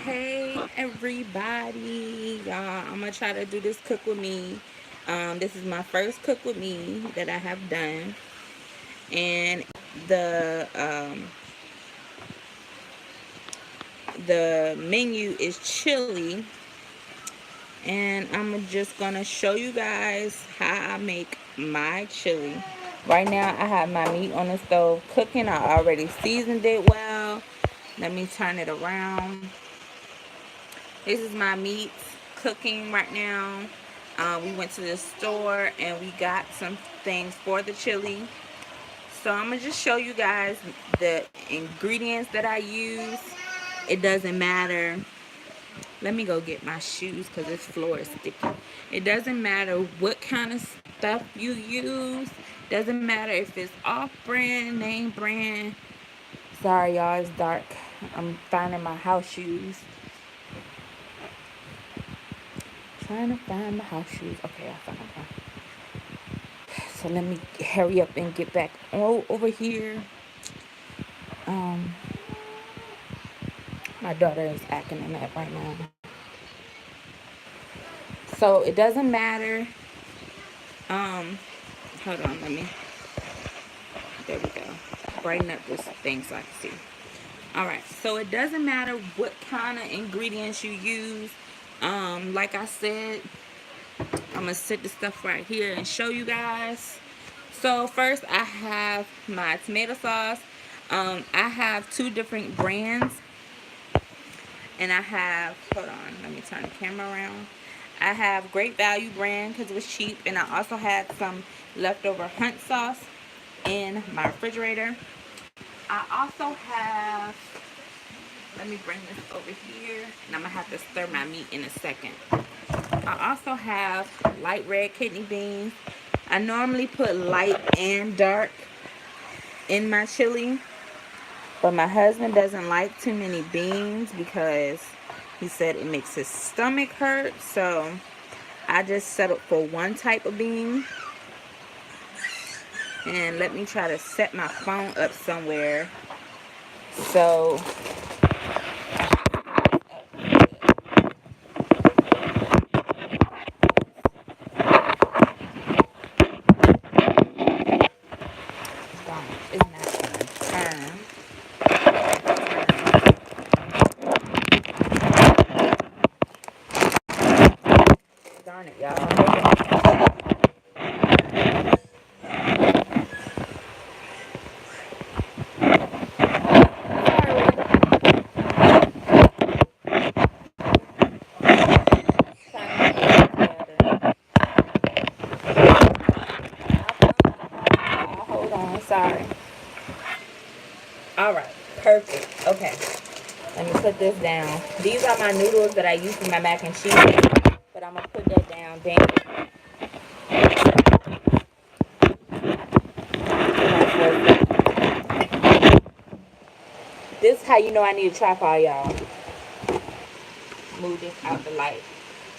Hey everybody, y'all, I'm gonna try to do this cook with me. This is my first cook with me that I have done, and the um, the menu is chili, and I'm just gonna show you guys how I make my chili. Right now I have my meat on the stove cooking. I already seasoned it well. Let me turn it around. This is my meat cooking right now. We went to the store and we got some things for the chili. So I'm going to just show you guys the ingredients that I use. It doesn't matter. Let me go get my shoes because this floor is sticky. It doesn't matter what kind of stuff you use. Doesn't matter if it's off-brand, name brand. Sorry, y'all, it's dark. I'm finding my house shoes. Trying to find my house shoes. Okay, I found one. So let me hurry up and get back over here. Um, my daughter is acting in that right now. So it doesn't matter. Um, Hold on, let me. There we go. Brighten up this thing so I can see. All right. So it doesn't matter what kind of ingredients you use. Like I said, I'm gonna set the stuff right here and show you guys. So first I have my tomato sauce. I have two different brands, and I have, hold on, let me turn the camera around. I have Great Value brand because it was cheap, and I also had some leftover Hunt sauce in my refrigerator. I also have, let me bring this over here, and I'm gonna have to stir my meat in a second. I also have light red kidney beans. I normally put light and dark in my chili, but my husband doesn't like too many beans because he said it makes his stomach hurt. So I just settled for one type of bean. And let me try to set my phone up somewhere. So it's not gonna turn. Darn it, y'all. Hold on, sorry. All right, perfect. Okay, let me put this down. These are my noodles that I use for my mac and cheese, but I'm gonna put that down. Dang. This is how you know I need a tripod, y'all. Move this out the light.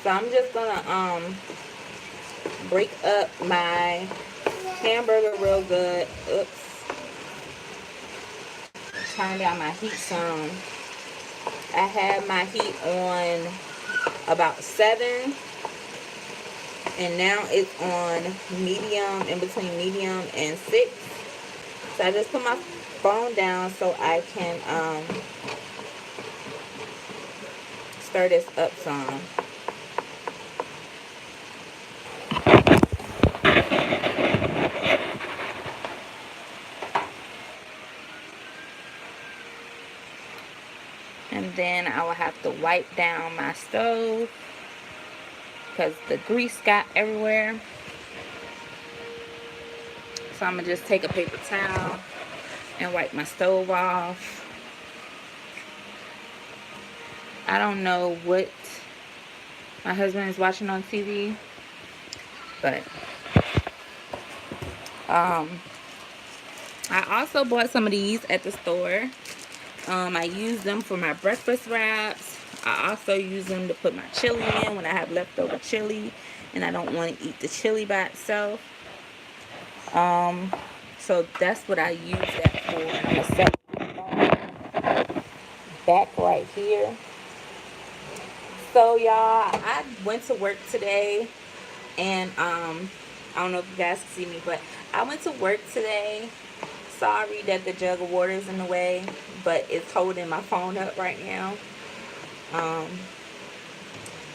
So I'm just gonna break up my hamburger real good. Oops. Turn down my heat some. I have my heat on about 7, and now it's on medium, in between medium and 6. So I just put my phone down so I can stir this up some. And then I will have to wipe down my stove because the grease got everywhere. So I'm going to just take a paper towel and wipe my stove off. I don't know what my husband is watching on TV, but I also bought some of these at the store. I use them for my breakfast wraps. I also use them to put my chili in when I have leftover chili and I don't want to eat the chili by itself. So that's what I use that for. And I'm going to set my phone back right here. So y'all, I went to work today, and I don't know if you guys can see me, but I went to work today. Sorry that the jug of water is in the way, but it's holding my phone up right now. Um,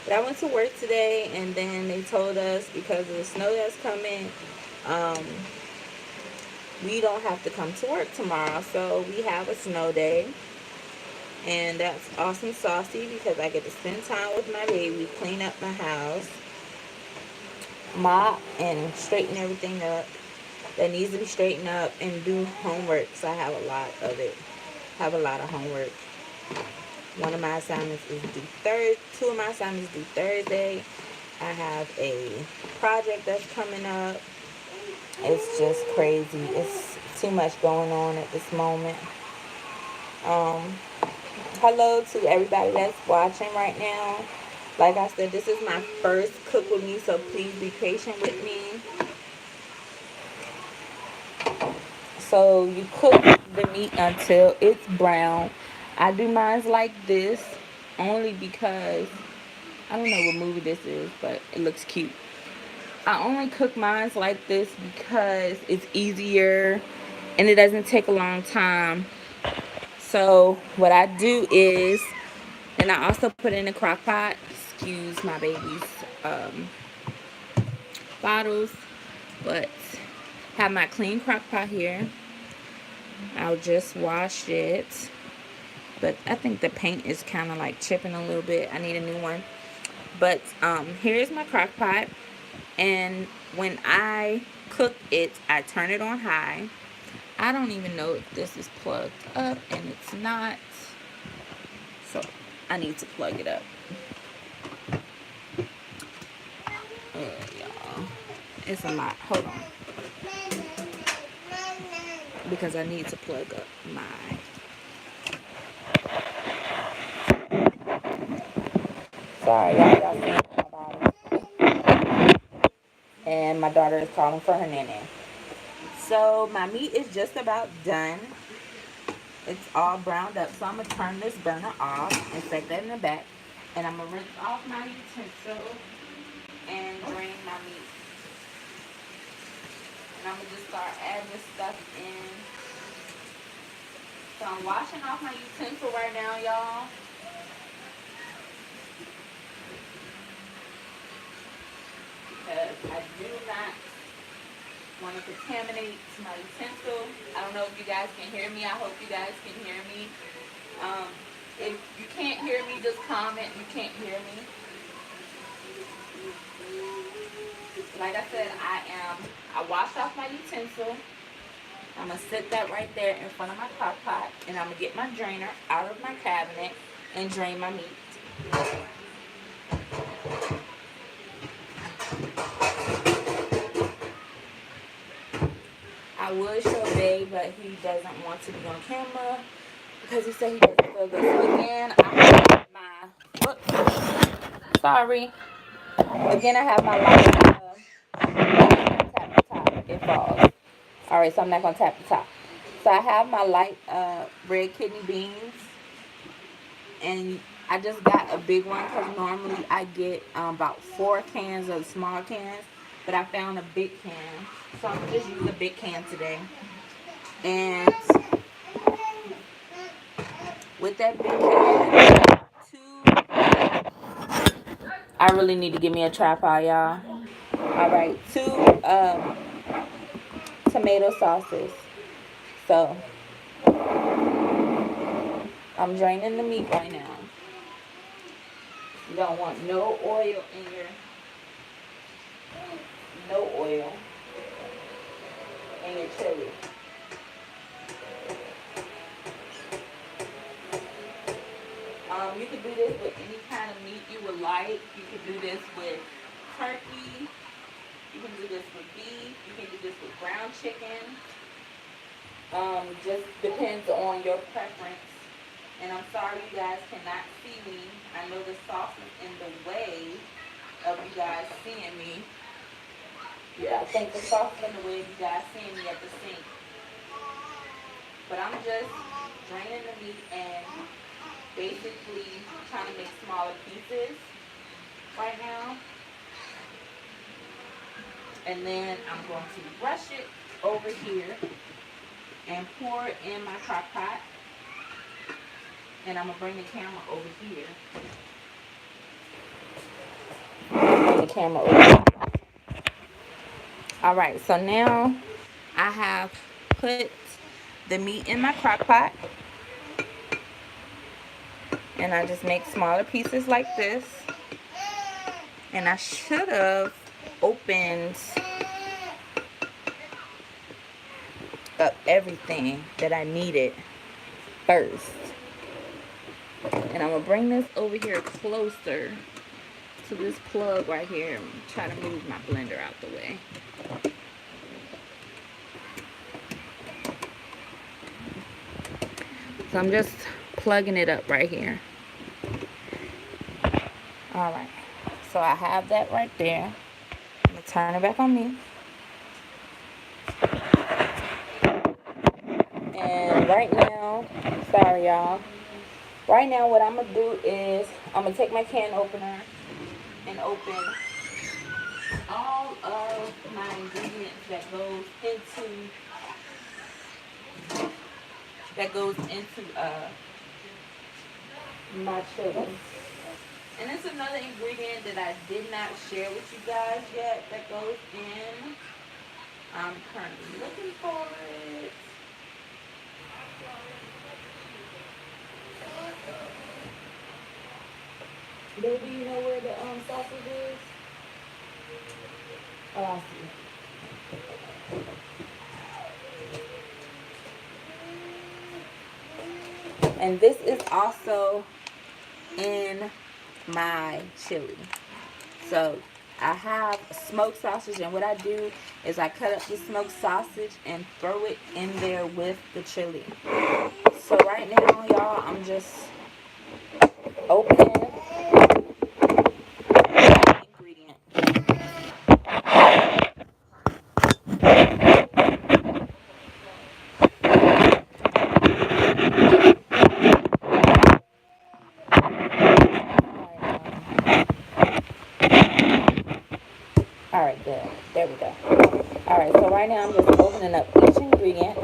but I went to work today, and then they told us because of the snow that's coming, um, we don't have to come to work tomorrow. So we have a snow day. And that's awesome saucy because I get to spend time with my baby, clean up my house, mop and straighten everything up that needs to be straightened up, and do homework because I have a lot of it. Have a lot of homework. One of my assignments is due Thursday. Two of my assignments due Thursday. I have a project that's coming up. It's just crazy. It's too much going on at this moment. Um, Hello to everybody that's watching right now. Like I said, this is my first cook with me, so please be patient with me. So you cook the meat until it's brown. I do mine like this only because I don't know what movie this is, but it looks cute. I only cook mine like this because it's easier and it doesn't take a long time. So what I do is, and I also put it in a crock pot. Excuse my baby's um, bottles, but have my clean crock pot here. I'll just wash it, but I think the paint is kind of like chipping a little bit. I need a new one. But here's my crock pot, and when I cook it, I turn it on high. I don't even know if this is plugged up, and it's not, so I need to plug it up. Y'all, it's a lot. Hold on, because I need to plug up my. Sorry, y'all seeing my body. And my daughter is calling for her nene. So my meat is just about done. It's all browned up. So I'm going to turn this burner off and set that in the back. And I'm going to rinse off my utensil and drain my meat. And I'm going to just start adding this stuff in. So I'm washing off my utensil right now, y'all. Because I do not want to contaminate my utensil. I don't know if you guys can hear me. I hope you guys can hear me. If you can't hear me, just comment you can't hear me. Like I said, I washed off my utensil. I'm going to set that right there in front of my crock pot. And I'm going to get my drainer out of my cabinet and drain my meat. I would show Dave, but he doesn't want to be on camera because he said he doesn't feel good. So again, I have my, whoops, sorry. Again, I have my light, tap the top, it falls. Alright, so I'm not going to tap the top. So I have my light red kidney beans. And I just got a big one because normally I get about 4 cans of small cans. But I found a big can. So I'm going to just use a big can today. And with that big can, I really need to give me a tripod, y'all. Alright, 2 tomato sauces. So I'm draining the meat right now. You don't want no oil in your, no oil in your chili. You could do this with any kind of meat you would like. You could do this with turkey. You can do this with beef. You can do this with ground chicken. Just depends on your preference. And I'm sorry you guys cannot see me. I know the sauce is in the way of you guys seeing me. Yeah, I think the sauce is in the way of you guys seeing me at the sink. But I'm just draining the meat and basically trying to make some smaller pieces right now. And then I'm going to brush it over here and pour it in my crock pot. And I'm going to bring the camera over here. Bring the camera over here. Alright, so now I have put the meat in my crock pot. And I just make smaller pieces like this. And I should have opened up everything that I needed first. And I'm going to bring this over here closer to this plug right here and try to move my blender out the way. So I'm just plugging it up right here. Alright, so I have that right there. I'm going to turn it back on me. And right now, sorry y'all. Right now what I'm going to do is I'm going to take my can opener and open all of my ingredients that goes into my chili. And it's another ingredient that I did not share with you guys yet that goes in. I'm currently looking for it. Baby, you know where the sausage is? Oh, I see. And this is also in my chili. So I have smoked sausage, and what I do is I cut up the smoked sausage and throw it in there with the chili. So right now, y'all, I'm just opening the ingredient. Alright, good. There we go. Alright, so right now I'm just opening up each ingredient.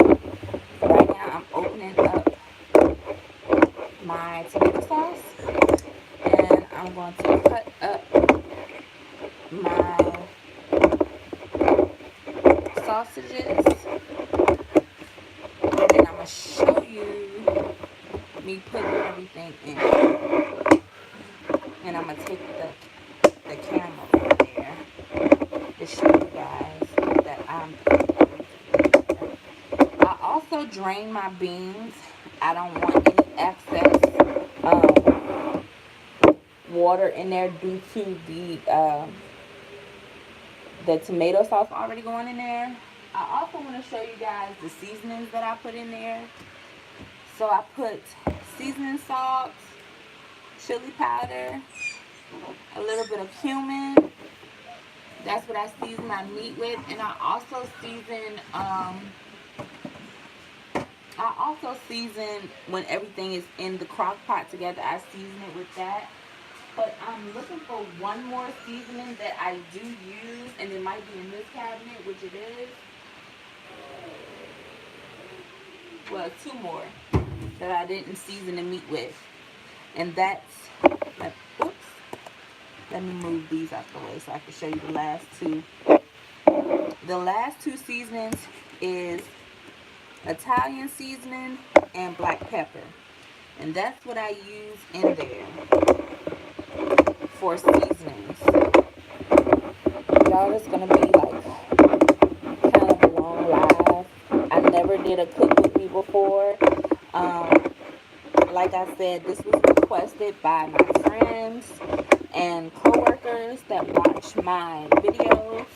So right now I'm opening up my tomato sauce. And I'm going to cut up my sausages. And then I'm going to show you me putting everything in. And I'm going to take the camera over there to show you guys that I'm putting everything. I also drain my beans. I don't want any excess water in there due to the tomato sauce already going in there. I also want to show you guys the seasonings that I put in there. So I put seasoning salt, chili powder, a little bit of cumin. That's what I season my meat with. And I also season when everything is in the crock pot together. I season it with that. But I'm looking for one more seasoning that I do use, and it might be in this cabinet, which it is. Well, two more that I didn't season the meat with. And that's, oops. Let me move these out the way so I can show you the last two. The last two seasonings is Italian seasoning and black pepper. And that's what I use in there for seasonings. Y'all, it's going to be like kind of a long live. I never did a cook with me before. Like I said, this was requested by my friends and coworkers that watch my videos.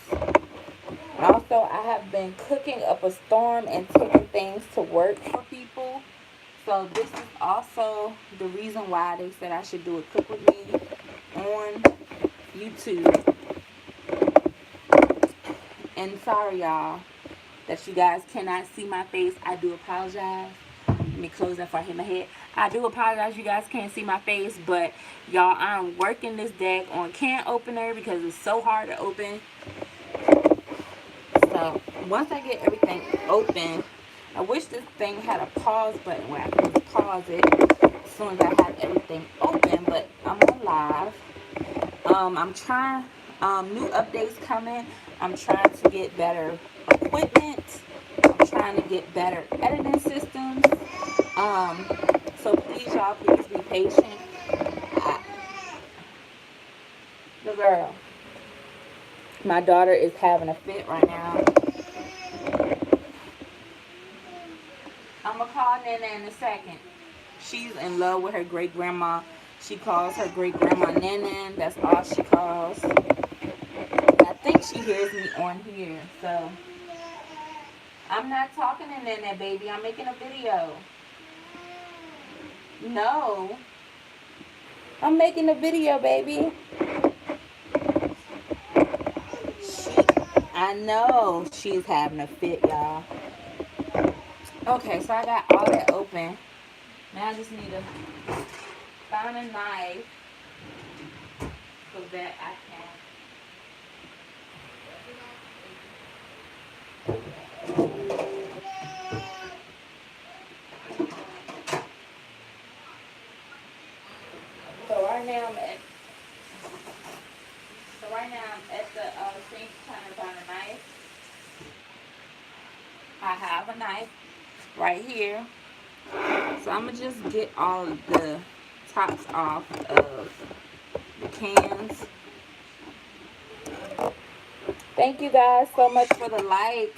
And also, I have been cooking up a storm and taking things to work for people. So this is also the reason why they said I should do a cook with me on YouTube. And sorry, y'all, that you guys cannot see my face. I do apologize. Let me close that before I hit my head. I do apologize, you guys can't see my face, but y'all, I'm working this deck on can opener because it's so hard to open. So once I get everything open, I wish this thing had a pause button where I can just pause it as soon as I have everything open, but I'm on live. I'm trying, new updates coming. I'm trying to get better equipment. I'm trying to get better editing systems. So please, y'all, please be patient. The girl, my daughter is having a fit right now. I'm gonna call Nana in a second. She's in love with her great grandma. She calls her great grandma Nana. That's all she calls. I think she hears me on here, so I'm not talking to Nana, baby. I'm making a video. No, I'm making a video, baby. I know she's having a fit, y'all. Okay, so I got all that open. Now I just need to find a knife so that I can. So right now I'm at the sink trying to find a knife. I have a knife right here. So I'm gonna just get all of the tops off of the cans. Thank you guys so much for the like.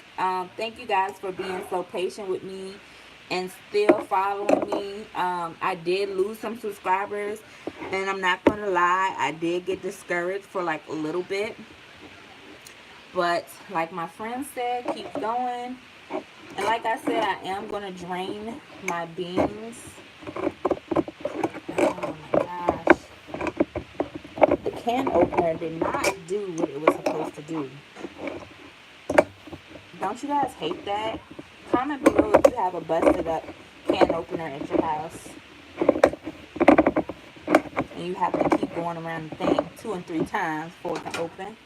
Thank you guys for being so patient with me and still following me. I did lose some subscribers, and I'm not gonna lie, I did get discouraged for like a little bit. But like my friend said, keep going. And like I said, I am gonna drain my beans. Oh my gosh. The can opener did not do what it was supposed to do. Don't you guys hate that? Comment below if you have a busted up can opener at your house. And you have to keep going around the thing 2 and 3 times before it can open.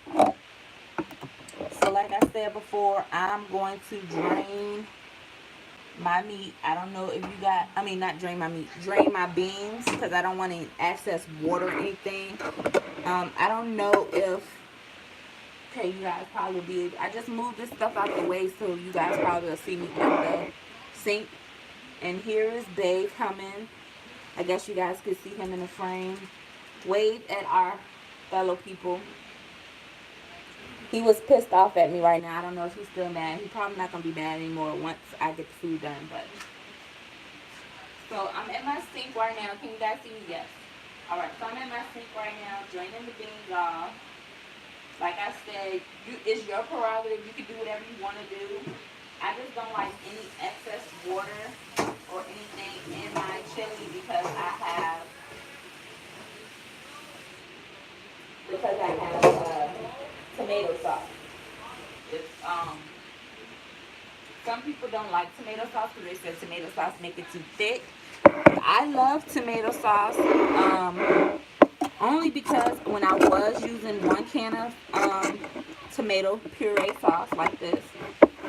So like I said before, I'm going to drain my meat. I don't know if you got, not drain my meat, drain my beans, because I don't want to access water or anything. I don't know if, okay, you guys probably be, I just moved this stuff out the way so you guys probably will see me in the sink. And here is Babe coming. I guess you guys could see him in the frame. Wave at our fellow people. He was pissed off at me right now. I don't know if he's still mad. He's probably not going to be mad anymore once I get the food done. But so I'm at my sink right now. Can you guys see me? Yes. Alright, so I'm at my sink right now, draining the beans off. Like I said, it's your prerogative. You can do whatever you want to do. I just don't like any excess water or anything in my chili because I have tomato sauce. It's, some people don't like tomato sauce because they said tomato sauce make it too thick. I love tomato sauce, only because when I was using 1 can of tomato puree sauce like this,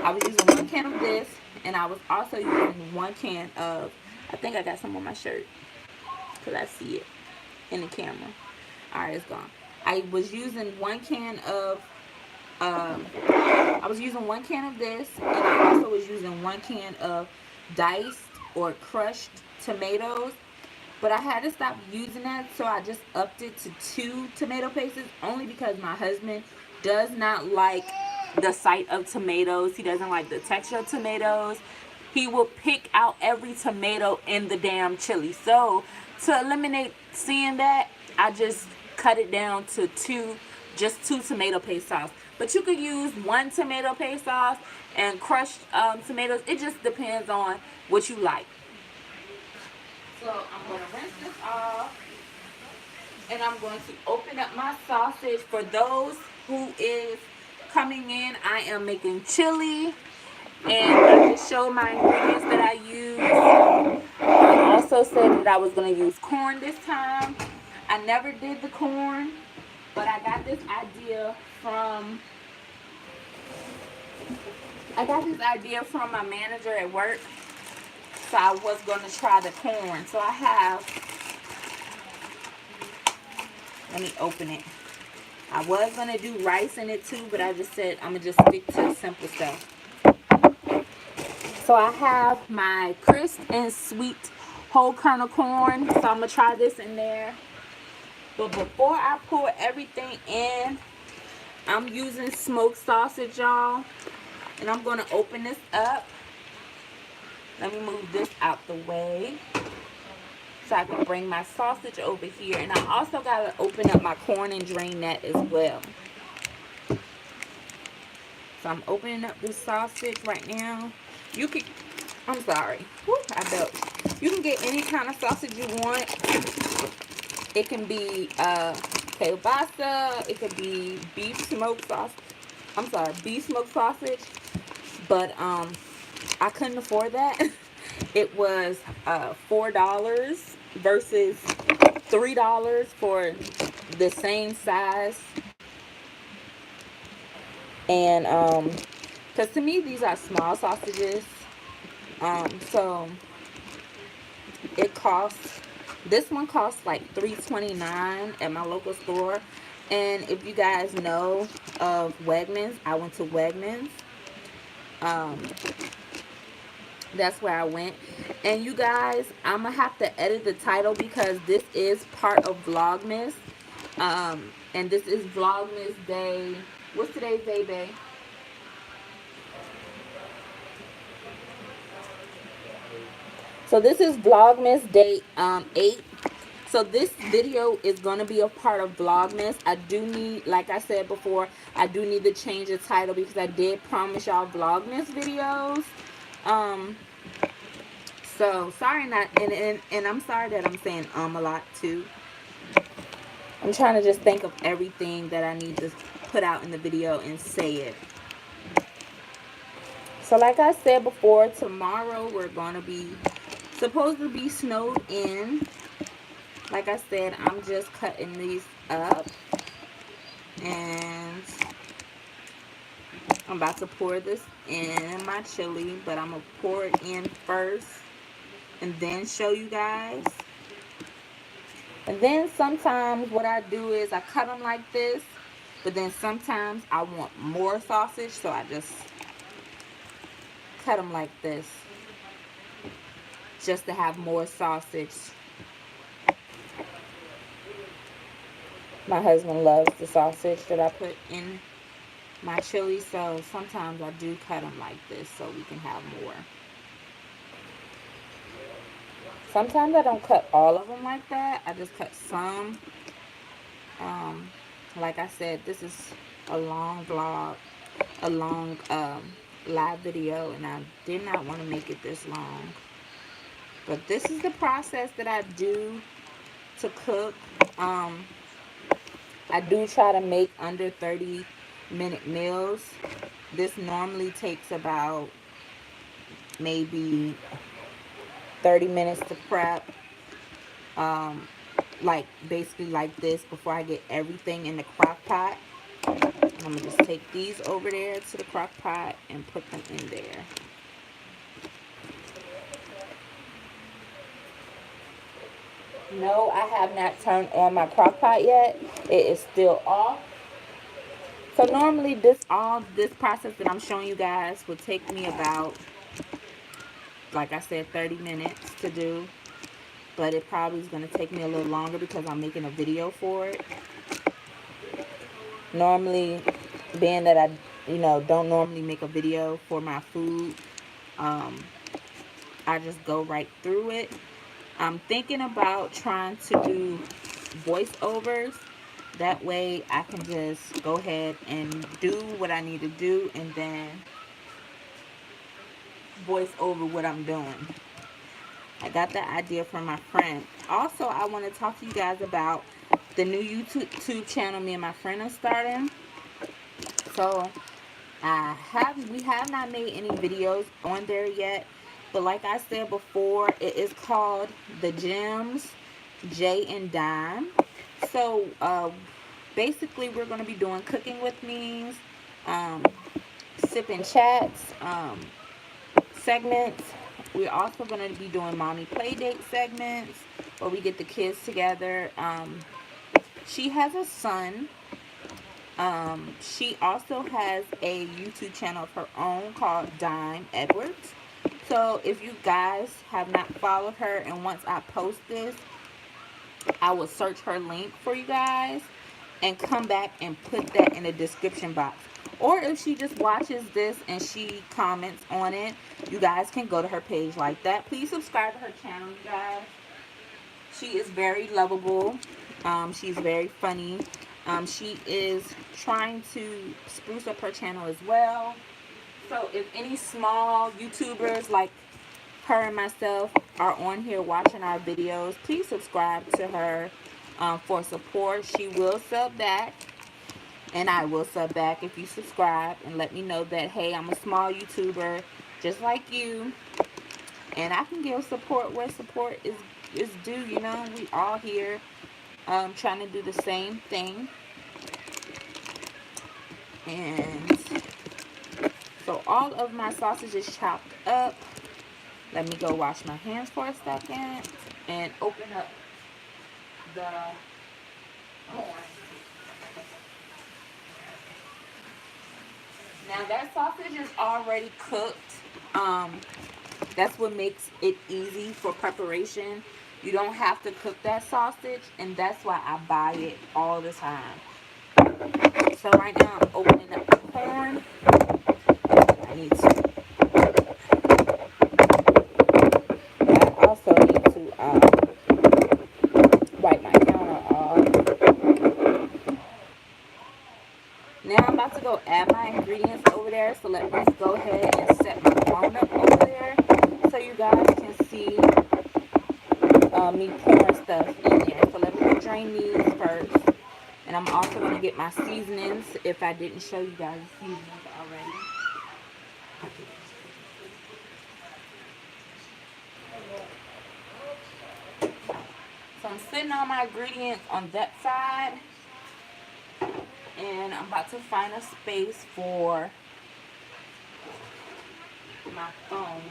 I was using 1 can of this, and I was also using 1 can of, I think I got some on my shirt because I see it in the camera. Alright, it's gone. I was using 1 can of this, and I also was using 1 can of diced or crushed tomatoes, but I had to stop using that, so I just upped it to 2 tomato pastes, only because my husband does not like the sight of tomatoes. He doesn't like the texture of tomatoes. He will pick out every tomato in the damn chili. So to eliminate seeing that, I just cut it down to 2 tomato paste sauce. But you could use 1 tomato paste sauce and crushed tomatoes. It just depends on what you like. So I'm going to rinse this off, and I'm going to open up my sausage. For those who is coming in, I am making chili, and I just show my ingredients that I use. use. I also said that I was going to use corn this time. I never did the corn, but I got this idea from my manager at work. So I was going to try the corn. So I have, let me open it. I was going to do rice in it too, but I just said I'm going to just stick to simple stuff. So I have my crisp and sweet whole kernel corn. So I'm going to try this in there. But before I pour everything in, I'm using smoked sausage, y'all. And I'm going to open this up. Let me move this out the way so I can bring my sausage over here. And I also got to open up my corn and drain that as well. So I'm opening up this sausage right now. You can, I'm sorry. Whew, I belched. You can get any kind of sausage you want. It can be kielbasa. It could be beef smoked sausage. I'm sorry, beef smoked sausage. But I couldn't afford that. It was $4 versus $3 for the same size. And because to me these are small sausages. So it costs, this one costs like $3.29 at my local store. And if you guys know of Wegmans, I went to Wegmans. That's where I went. And you guys, I'm gonna have to edit the title because this is part of Vlogmas. And this is Vlogmas day. What's today's day, babe? So this is Vlogmas day 8. So this video is going to be a part of Vlogmas. I do need, like I said before, I do need to change the title because I did promise y'all Vlogmas videos. So sorry not, and I'm sorry that I'm saying a lot too. I'm trying to just think of everything that I need to put out in the video and say it. So like I said before, tomorrow we're going to be supposed to be snowed in. Like I said, I'm just cutting these up. And I'm about to pour this in my chili, but I'm going to pour it in first and then show you guys. And then sometimes what I do is I cut them like this, but then sometimes I want more sausage, so I just cut them like this just to have more sausage. My husband loves the sausage that I put in my chili, so sometimes I do cut them like this so we can have more. Sometimes I don't cut all of them like that. I just cut some. Like I said, this is a long vlog, a long live video, and I did not want to make it this long. But this is the process that I do to cook. I do try to make under 30-minute meals. This normally takes about maybe 30 minutes to prep. Like basically like this before I get everything in the crock pot. I'm going to just take these over there to the crock pot and put them in there. No, I have not turned on my crock pot yet. It is still off. So normally this process that I'm showing you guys will take me about, like I said, 30 minutes to do. But it probably is going to take me a little longer because I'm making a video for it. Normally, being that I, don't normally make a video for my food, I just go right through it. I'm thinking about trying to do voiceovers. That way I can just go ahead and do what I need to do and then voice over what I'm doing. I got that idea from my friend. Also, I want to talk to you guys about the new YouTube channel me and my friend are starting. So we have not made any videos on there yet, But like I said before, it is called the Gems J and Dime. So basically, we're going to be doing cooking with me's, sipping chats, segments. We're also going to be doing mommy play date segments where we get the kids together. She has a son. She also has a YouTube channel of her own called Dime Edwards. So if you guys have not followed her, and once I post this, I will search her link for you guys and come back and put that in the description box. Or if she just watches this and she comments on it, you guys can go to her page like that. Please subscribe to her channel, you guys. She is very lovable. She's very funny. She is trying to spruce up her channel as well. So if any small YouTubers like her and myself are on here watching our videos, please subscribe to her for support. She will sub back, and I will sub back if you subscribe and let me know that, hey, I'm a small YouTuber just like you, and I can give support where support is due. You know, we all here trying to do the same thing. And so all of my sausage is chopped up. Let me go wash my hands for a second and open up the corn. Now that sausage is already cooked. That's what makes it easy for preparation. You don't have to cook that sausage, and that's why I buy it all the time. So right now I'm opening up the corn. I need to. I also need to wipe my counter off. Now I'm about to go add my ingredients over there. So let me go ahead and set my phone up over there so you guys can see me pouring stuff in there. So let me drain these first. And I'm also going to get my seasonings if I didn't show you guys the seasonings already. So I'm sitting on my ingredients on that side. And I'm about to find a space for my phone.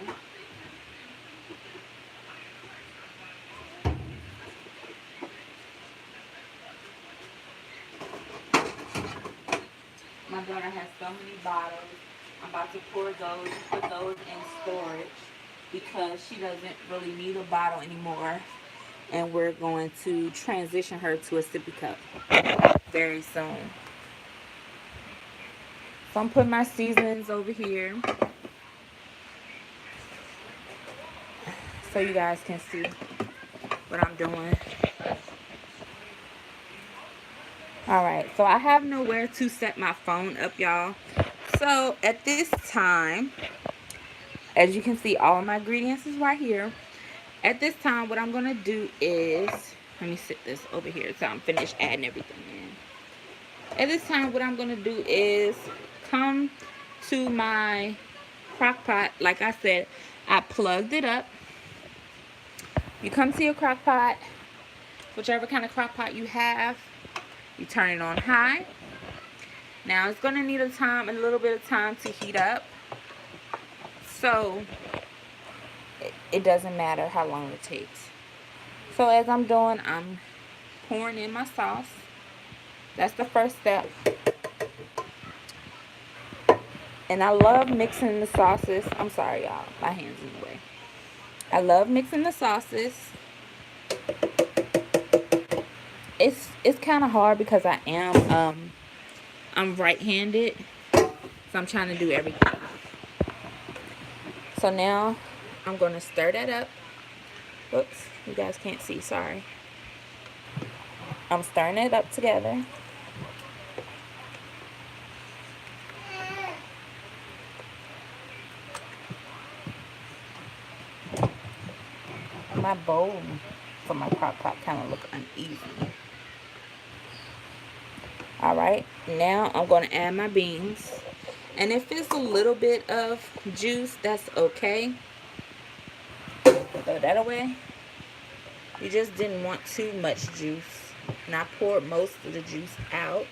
My daughter has so many bottles. I'm about to pour those, put those in storage because she doesn't really need a bottle anymore. And we're going to transition her to a sippy cup very soon. So I'm putting my seasonings over here so you guys can see what I'm doing. Alright, so I have nowhere to set my phone up, y'all. So at this time, as you can see, all of my ingredients is right here. At this time, what I'm going to do is, let me sit this over here so I'm finished adding everything in. At this time, what I'm going to do is come to my crock pot. Like I said, I plugged it up. You come to your crock pot, whichever kind of crock pot you have, you turn it on high. Now it's going to need a little bit of time to heat up. So it doesn't matter how long it takes. So as I'm doing, I'm pouring in my sauce. That's the first step. And I love mixing the sauces. I'm sorry, y'all. My hand's in the way. I love mixing the sauces. It's kind of hard because I am I'm right-handed, so I'm trying to do everything. So now I'm going to stir that up. Whoops, you guys can't see, sorry. I'm stirring it up together. My bowl for my crock pot kind of look uneasy. Alright, now I'm going to add my beans. And if it's a little bit of juice, that's okay. that away. You just didn't want too much juice. And I poured most of the juice out.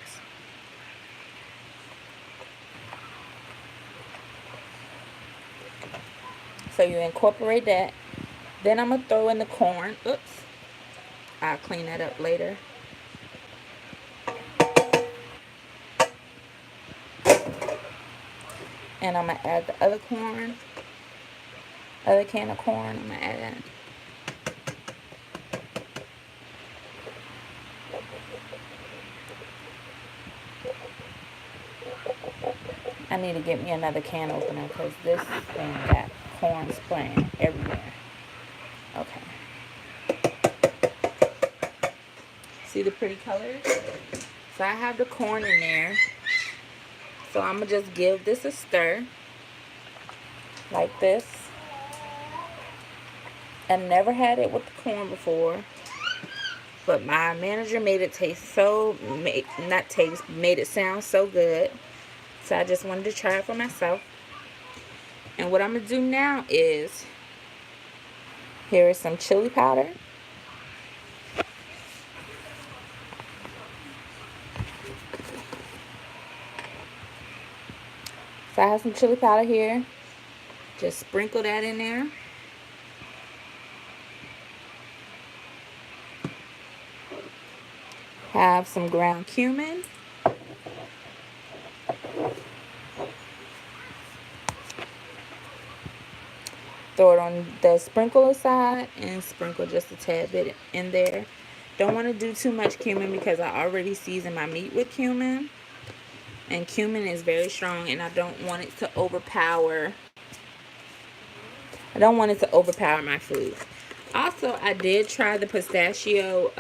So you incorporate that. Then I'm going to throw in the corn. Oops. I'll clean that up later. And I'm going to add the other corn. Other can of corn. I'm going to add that. I need to get me another can opener because this thing got corn spraying everywhere. Okay. See the pretty colors? So I have the corn in there. So I'm going to just give this a stir. Like this. I never had it with the corn before. But my manager made it taste so, made it sound so good. So I just wanted to try it for myself. And what I'm going to do now is, here is some chili powder. So I have some chili powder here. Just sprinkle that in there. Have some ground cumin. Throw it on the sprinkler side and sprinkle just a tad bit in there. Don't want to do too much cumin because I already seasoned my meat with cumin. And cumin is very strong and I don't want it to overpower. I don't want it to overpower my food. Also, I did try the pistachio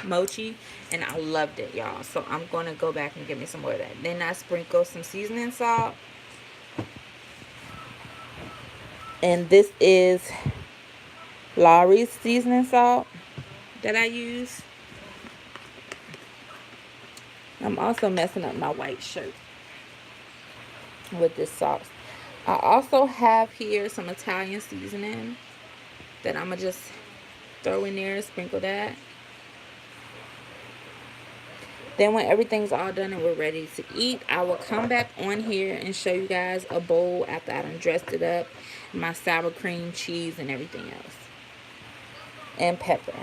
mochi and I loved it, y'all. So I'm going to go back and get me some more of that. Then I sprinkle some seasoning salt. And this is Lawry's seasoning salt that I use. I'm also messing up my white shirt with this sauce. I also have here some Italian seasoning that I'm going to just throw in there, sprinkle that. Then when everything's all done and we're ready to eat, I will come back on here and show you guys a bowl after I done dressed it up. My sour cream, cheese, and everything else. And pepper.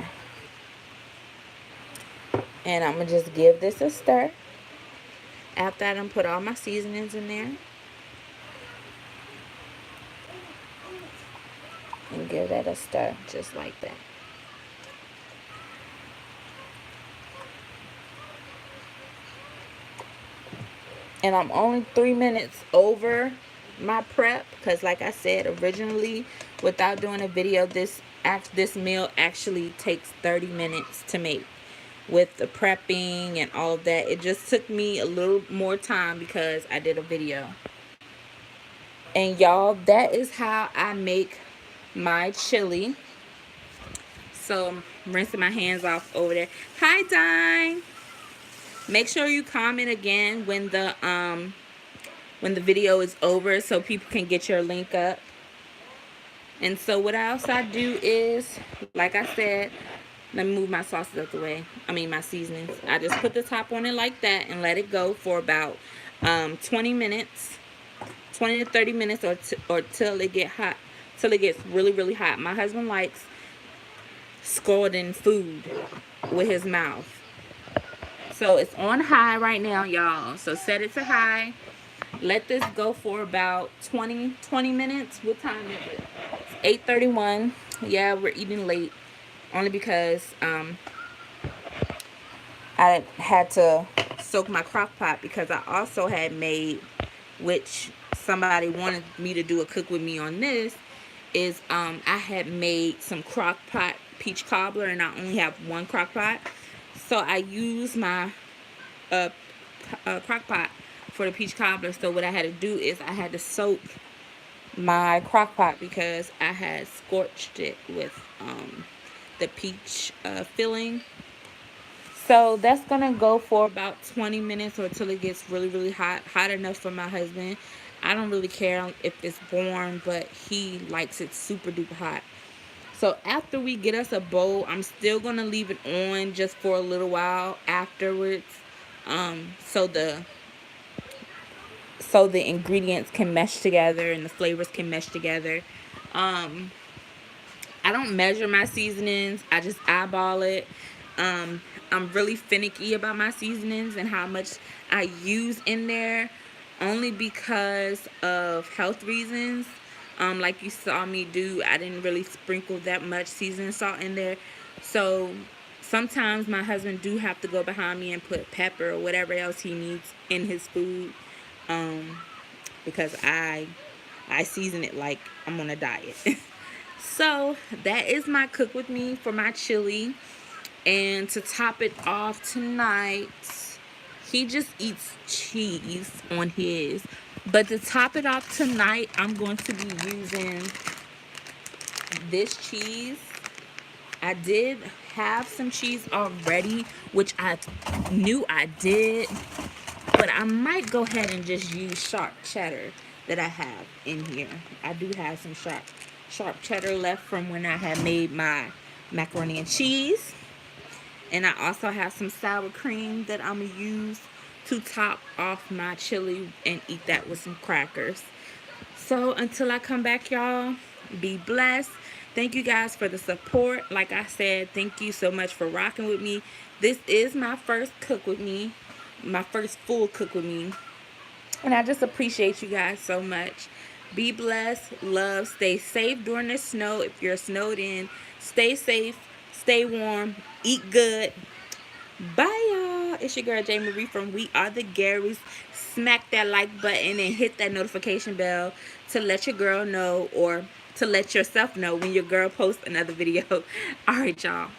And I'm going to just give this a stir. After I done put all my seasonings in there. And give that a stir just like that. And I'm only 3 minutes over my prep because like I said originally, without doing a video, this meal actually takes 30 minutes to make. With the prepping and all of that, it just took me a little more time because I did a video. And y'all, that is how I make my chili. So I'm rinsing my hands off over there. Hi, Dine. Make sure you comment again when the video is over so people can get your link up. And so what else I do is, like I said, let me move my sauces out the way. I mean my seasonings. I just put the top on it like that and let it go for about 20 minutes, 20 to 30 minutes, or till it get hot, till it gets really, really hot. My husband likes scalding food with his mouth. So it's on high right now, y'all. So set it to high. Let this go for about 20 minutes. What time is it? It's 8:31. Yeah, we're eating late. Only because I had to soak my crock pot because I also had made, which somebody wanted me to do a cook with me on this, is I had made some crock pot peach cobbler and I only have one crock pot. So I used my crock pot for the peach cobbler. So what I had to do is I had to soak my crock pot because I had scorched it with the peach filling. So that's gonna go for about 20 minutes or until it gets really, really hot enough for my husband. I don't really care if it's warm, but he likes it super duper hot. So after we get us a bowl, I'm still gonna leave it on just for a little while afterwards, so the ingredients can mesh together and the flavors can mesh together. Um, I don't measure my seasonings. I just eyeball it. I'm really finicky about my seasonings and how much I use in there, only because of health reasons. Like you saw me do, I didn't really sprinkle that much seasoning salt in there. So sometimes my husband do have to go behind me and put pepper or whatever else he needs in his food, because I season it like I'm on a diet. So that is my cook with me for my chili. And to top it off tonight, he just eats cheese on his. But to top it off tonight, I'm going to be using this cheese. I did have some cheese already, which I knew I did. But I might go ahead and just use sharp cheddar that I have in here. I do have some sharp cheddar left from when I had made my macaroni and cheese. And I also have some sour cream that I'm going to use to top off my chili and eat that with some crackers. So until I come back, y'all, be blessed. Thank you guys for the support. Like I said, thank you so much for rocking with me. This is my first cook with me, my first full cook with me. And I just appreciate you guys so much. Be blessed, love, stay safe during the snow. If you're snowed in, stay safe, stay warm, eat good. Bye, y'all. It's your girl, J. Marie from We Are the Garys. Smack that like button and hit that notification bell to let your girl know, or to let yourself know when your girl posts another video. All right, y'all.